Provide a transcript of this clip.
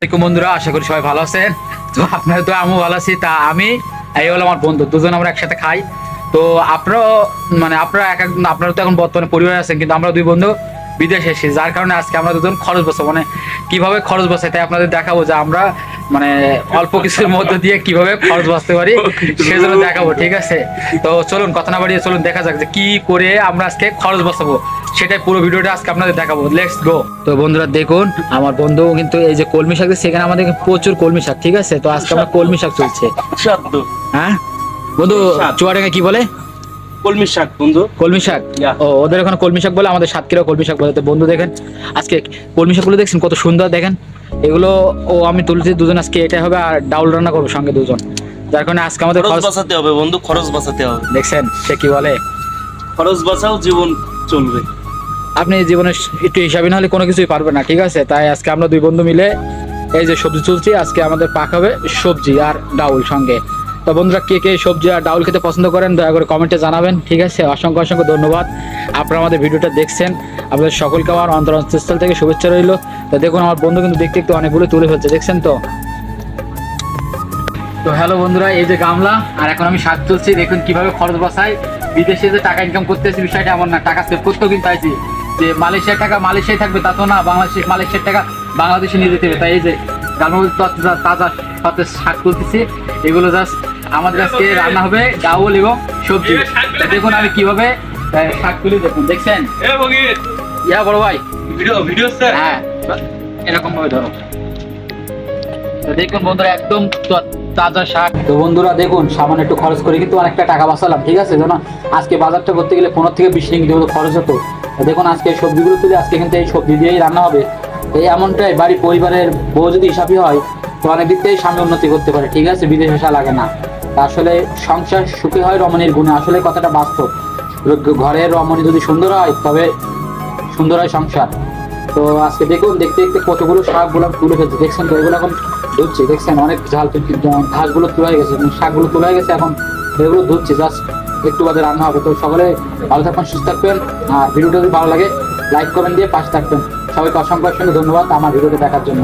আসসালামু বন্ধুরা, আশা করি সবাই ভালো আছেন। তো আপনারা তো আমিও ভালো আছি। তা আমি এই হলো আমার বন্ধু, দুজন আমরা একসাথে খাই। তো আপনারাও আপনারা আপনারা তো এখন বর্তমানে পরিবারে আছেন, কিন্তু আমরা দুই বন্ধু বিদেশে এসেছি, যার কারণে আজকে আমরা দুজন খরচ বসাবো, কিভাবে খরচ বসাই তাই আপনাদের দেখাবো যে আমরা অল্প কিছুর মধ্যে দিয়ে কিভাবে খরচ বাঁচতে পারি সেজন্য দেখাবো, ঠিক আছে? তো চলুন কথা না বাড়িয়ে চলুন দেখা যাক যে কি করে আমরা আজকে খরচ বসাবো, সেটাই পুরো ভিডিওটা আজকে আপনাদের দেখাবো। Let's go. তো বন্ধুরা দেখুন, আমার বন্ধু কিন্তু এই যে কলমি শাক, সেখানে আমাদের প্রচুর কলমি শাক, ঠিক আছে? তো আজকে আমরা কলমি শাক চলছে। হ্যাঁ বন্ধু, চুয়াডাঙ্গা কি বলে? কলমি শাক বন্ধু। কলমি শাক? ও, ওদের ওখানে কলমি শাক বলে, আমাদের সাতক্ষীরা কলমি শাক বলে। তো বন্ধু দেখেন আজকে কলমি শাকগুলো দেখছেন কত সুন্দর, দেখেন এগুলো। আমি তুলছি দুজন, আজকে এটা হবে আর ডাউল রান্না করবো সঙ্গে দুজন, যার কারণে আজকে আমাদের খরচ বাঁচাতে হবে বন্ধু, খরচ বাঁচাতে হবে। দেখছেন সে কি বলে, খরচ বাঁচাও জীবন চলবে। আপনি জীবনে একটু হিসাবে না হলে কোনো কিছুই পারবেন না, ঠিক আছে? তাই আজকে আমরা দুই বন্ধু মিলে এই যে সবজি তুলছি, আজকে আমাদের পাকাবে সবজি আর ডাউল সঙ্গে। তো বন্ধুরা, কে কে সবজি আর ডাউল খেতে পছন্দ করেন দয়া করে কমেন্টে জানাবেন, ঠিক আছে? অসংখ্য অসংখ্য ধন্যবাদ আপনারা আমাদের ভিডিওটা দেখছেন। আপনাদের সকলকে আমার অন্তরস্থল থেকে শুভেচ্ছা রইল। তো দেখুন আমার বন্ধু কিন্তু দেখতে একটু অনেকগুলো তুলে ফেলছে, দেখছেন তো? তো হ্যালো বন্ধুরা, এই যে গামলা আর এখন আমি শাক তুলছি। দেখুন কিভাবে খরচ বাঁচাই। বিদেশে যে টাকা ইনকাম করতেছি বিষয়টা এমন না, টাকা সেভ করতেও কিন্তু আইছি। যে মালয়েশিয়ার টাকা মালয়েশিয়ায় থাকবে তা তো না, মালয়েশিয়ার টাকা বাংলাদেশে নিয়ে যেতে হবে। তাই এই যে গামলার মধ্যে তাজা সতেজ শাক তুলতেছি। এগুলো জাস্ট আমাদের আজকে রান্না হবে ডাউল এবং সবজি। দেখুন আমি কিভাবে শাক তুলি, দেখুন দেখছেন? ইয়া বড় ভাই, হ্যাঁ এরকম ভাবে ধরো। তো দেখুন বন্ধুরা, একদম তাজা শাক। তো বন্ধুরা দেখুন, সামান্য একটু খরচ করে কিন্তু অনেকটা টাকা বাঁচালাম, ঠিক আছে? যেন আজকে বাজারটা করতে গেলে 15 থেকে 20 রিঙ্গিত মতো খরচ হতো। তো দেখুন আজকে সবজিগুলো তুলে আজকে কিন্তু এই সবজি দিয়েই রান্না হবে। এই এমনটাই বাড়ি পরিবারের বউ যদি হিসাবই হয় তো অনেক দিক থেকেই সামনে উন্নতি করতে পারে, ঠিক আছে? বিদেশ আসা লাগে না। তা আসলে সংসার সুখী হয় রমণীর গুণে, আসলে কথাটা বাস্তব। ঘরের রমণী যদি সুন্দর হয় তবে সুন্দর হয় সংসার। তো আজকে দেখুন দেখতে দেখতে কতগুলো শাকগুলো তুলে ফেলছে, দেখছেন তো? এগুলো এখন ধুচ্ছি, দেখছেন অনেক ঝাল, ঘাসগুলো তোলা হয়ে গেছে, শাকগুলো তোলা হয়ে গেছে, এখন এগুলো ধুচ্ছি, জাস্ট একটু বাদে রান্না হবে। তো সকলে ভালো থাকবেন, সুস্থ থাকবেন, আর ভিডিওটা যদি ভালো লাগে লাইক কমেন্ট দিয়ে পাশে থাকবেন। সবাইকে অসংখ্য অসংখ্য ধন্যবাদ আমার ভিডিওটা দেখার জন্য।